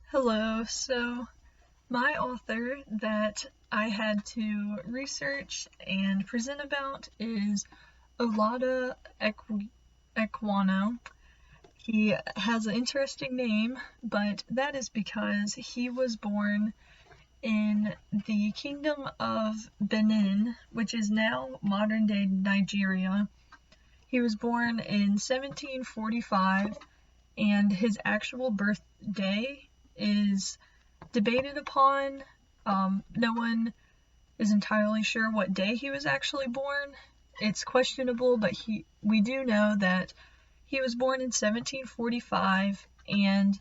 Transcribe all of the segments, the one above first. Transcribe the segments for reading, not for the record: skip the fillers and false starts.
Hello, so my author that I had to research and present about is Olaudah Equiano. He has an interesting name, but that is because he was born in the Kingdom of Benin, which is now modern-day Nigeria. He was born in 1745, and his actual birthday is debated upon. No one is entirely sure what day he was actually born. It's questionable, but we do know that he was born in 1745, and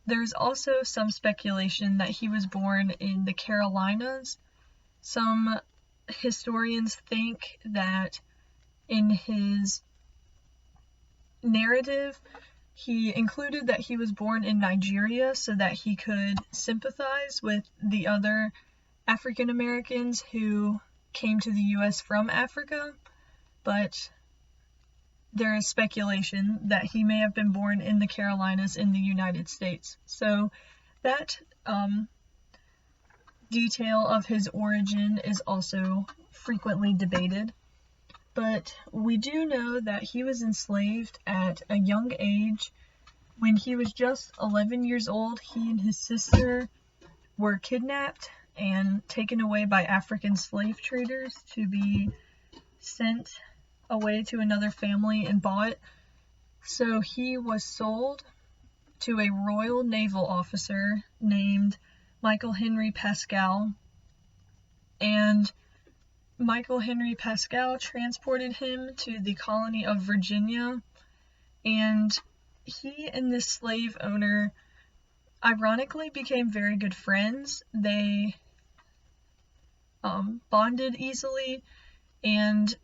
there's also some speculation that he was born in the Carolinas. Some historians think that in his narrative, he included that he was born in Nigeria so that he could sympathize with the other African Americans who came to the US from Africa, but there is speculation that he may have been born in the Carolinas in the United States. So that detail of his origin is also frequently debated. But we do know that he was enslaved at a young age. When he was just 11 years old, he and his sister were kidnapped and taken away by African slave traders to be sent away to another family and bought. So he was sold to a Royal Naval officer named Michael Henry Pascal, and Michael Henry Pascal transported him to the colony of Virginia, and he and this slave owner ironically became very good friends. They bonded easily, and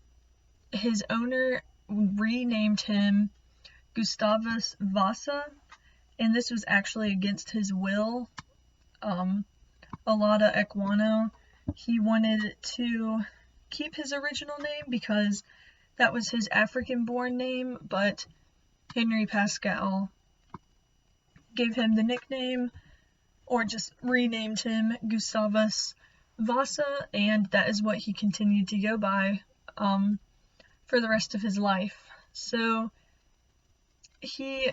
his owner renamed him Gustavus Vasa, and this was actually against his will. Olaudah Equiano, he wanted to keep his original name because that was his African-born name, but Henry Pascal gave him the nickname, or just renamed him Gustavus Vasa, and that is what he continued to go by for the rest of his life. So he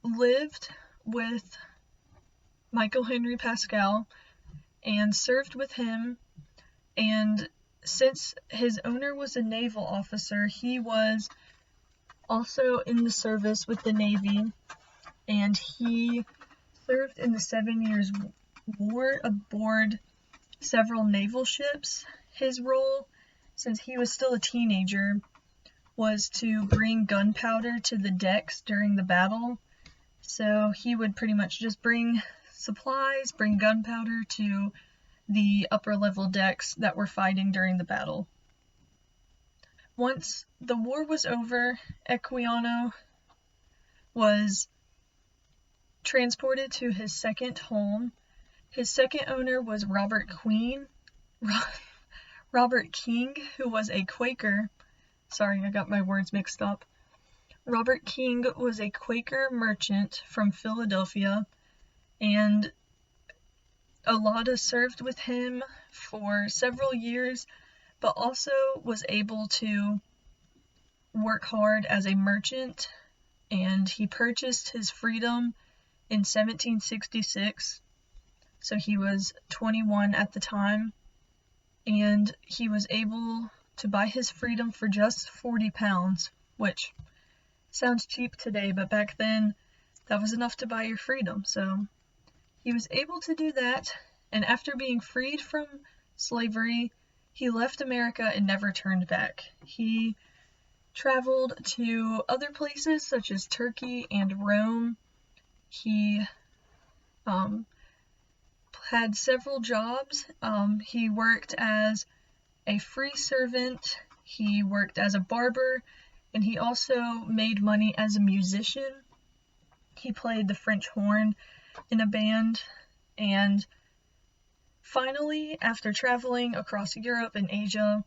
lived with Michael Henry Pascal and served with him, and since his owner was a naval officer, he was also in the service with the Navy, and he served in the 7 Years' War aboard several naval ships. His role, since he was still a teenager, was to bring gunpowder to the decks during the battle. So he would pretty much just bring supplies, bring gunpowder to the upper level decks that were fighting during the battle. Once the war was over, Equiano was transported to his second home. His second owner was Robert King, who was a Quaker. Sorry, I got my words mixed up. Robert King was a Quaker merchant from Philadelphia, and Olaudah served with him for several years, but also was able to work hard as a merchant, and he purchased his freedom in 1766, so he was 21 at the time, and he was able to buy his freedom for just 40 pounds, which sounds cheap today, but back then that was enough to buy your freedom. So he was able to do that, and after being freed from slavery, he left America and never turned back. He traveled to other places such as Turkey and Rome. He had several jobs. He worked as a free servant, he worked as a barber, and he also made money as a musician. He played the French horn in a band, and finally, after traveling across Europe and Asia,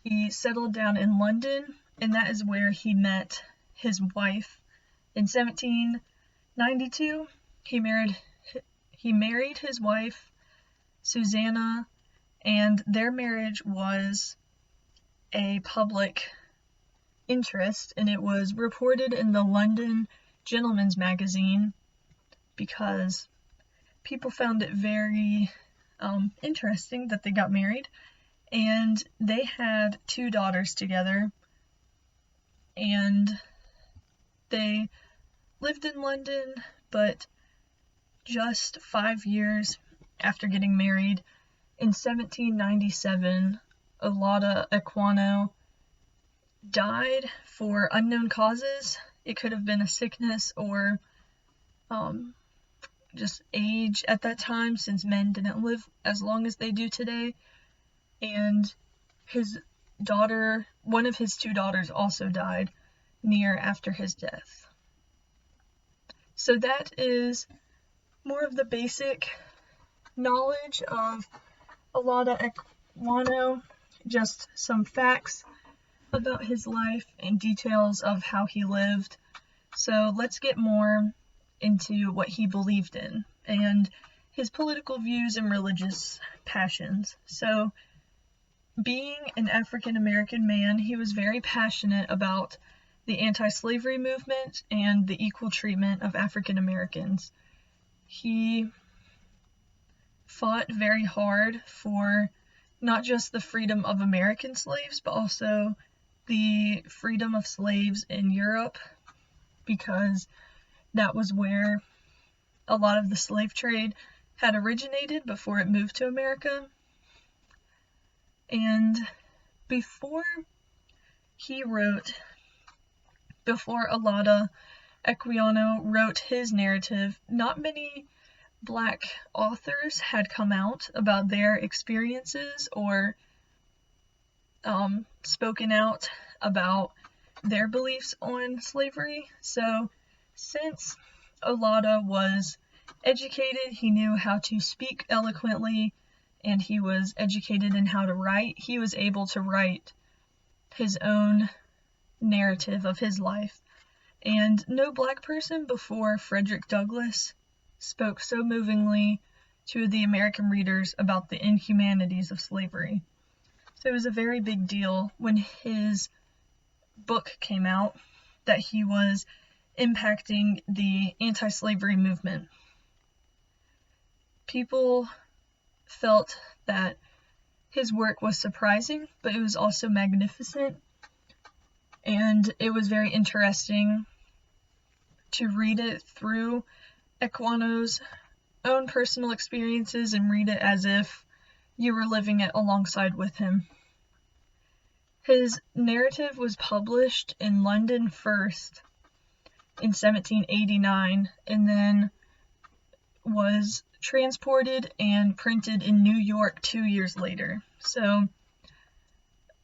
he settled down in London, and that is where he met his wife. In 1792, he married He married his wife, Susanna, and their marriage was a public interest, and it was reported in the London Gentleman's Magazine because people found it very interesting that they got married, and they had 2 daughters together, and they lived in London, but just 5 years after getting married, in 1797, Olaudah Equiano died for unknown causes. It could have been a sickness or just age at that time, since men didn't live as long as they do today. And his daughter, one of his 2 daughters, also died near after his death. So that is more of the basic knowledge of Olaudah Equiano, just some facts about his life and details of how he lived. So let's get more into what he believed in and his political views and religious passions. So, being an African American man, he was very passionate about the anti-slavery movement and the equal treatment of African Americans. He fought very hard for not just the freedom of American slaves, but also the freedom of slaves in Europe, because that was where a lot of the slave trade had originated before it moved to America. And before Olaudah Equiano wrote his narrative, not many Black authors had come out about their experiences or spoken out about their beliefs on slavery. So since Olaudah was educated, he knew how to speak eloquently, and he was educated in how to write, he was able to write his own narrative of his life. And no Black person before Frederick Douglass spoke so movingly to the American readers about the inhumanities of slavery. So it was a very big deal when his book came out that he was impacting the anti-slavery movement. People felt that his work was surprising, but it was also magnificent, and it was very interesting to read it through Equiano's own personal experiences and read it as if you were living it alongside with him. His narrative was published in London first in 1789, and then was transported and printed in New York 2 years later. So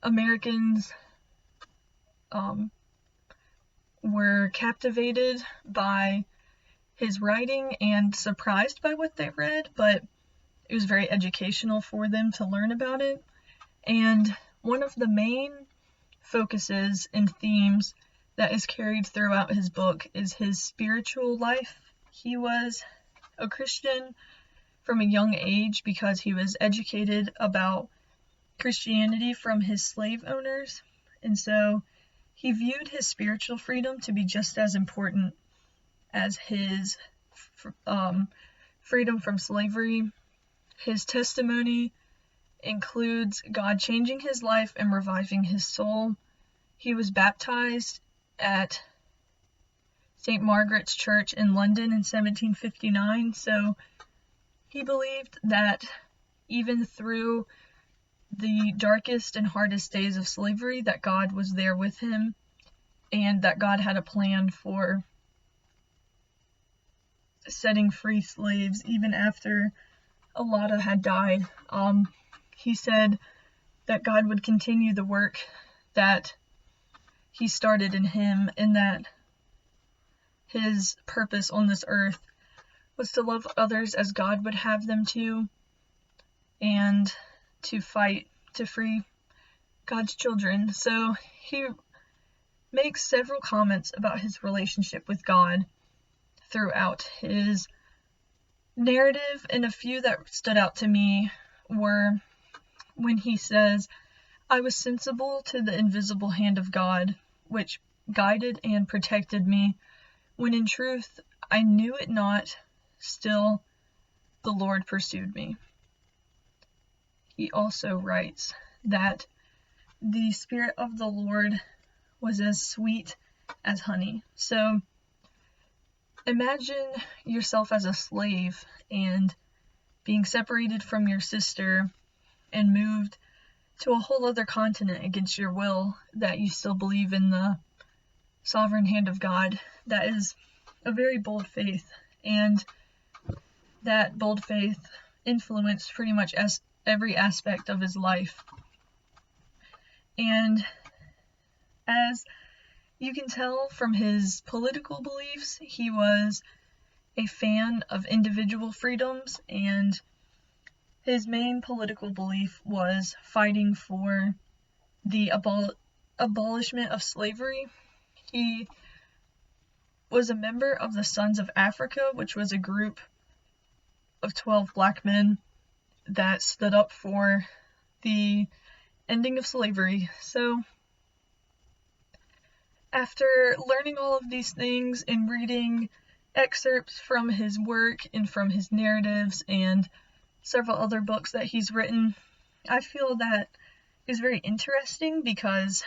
Americans were captivated by his writing and surprised by what they read, but it was very educational for them to learn about it. And one of the main focuses and themes that is carried throughout his book is his spiritual life. He was a Christian from a young age because he was educated about Christianity from his slave owners, and so he viewed his spiritual freedom to be just as important as his freedom from slavery. His testimony includes God changing his life and reviving his soul. He was baptized at St. Margaret's Church in London in 1759, so he believed that even through the darkest and hardest days of slavery, that God was there with him, and that God had a plan for setting free slaves even after Olaudah had died. He said that God would continue the work that he started in him, and that his purpose on this earth was to love others as God would have them to, and to fight to free God's children. So he makes several comments about his relationship with God throughout his narrative, and a few that stood out to me were when he says, "I was sensible to the invisible hand of God, which guided and protected me, when in truth I knew it not, still the Lord pursued me." He also writes that the Spirit of the Lord was as sweet as honey. So imagine yourself as a slave and being separated from your sister and moved to a whole other continent against your will, that you still believe in the sovereign hand of God. That is a very bold faith, and that bold faith influenced pretty much every aspect of his life. And as you can tell from his political beliefs, he was a fan of individual freedoms, and his main political belief was fighting for the abolishment of slavery. He was a member of the Sons of Africa, which was a group of 12 black men that stood up for the ending of slavery. So after learning all of these things and reading excerpts from his work and from his narratives and several other books that he's written, I feel that is very interesting because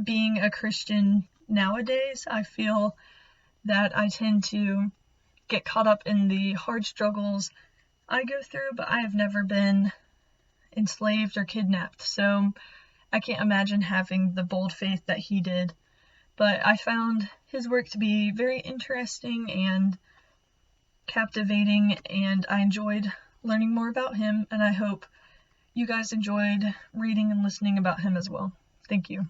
being a Christian nowadays, I feel that I tend to get caught up in the hard struggles I go through, but I have never been enslaved or kidnapped, so I can't imagine having the bold faith that he did. But I found his work to be very interesting and captivating, and I enjoyed learning more about him, and I hope you guys enjoyed reading and listening about him as well. Thank you.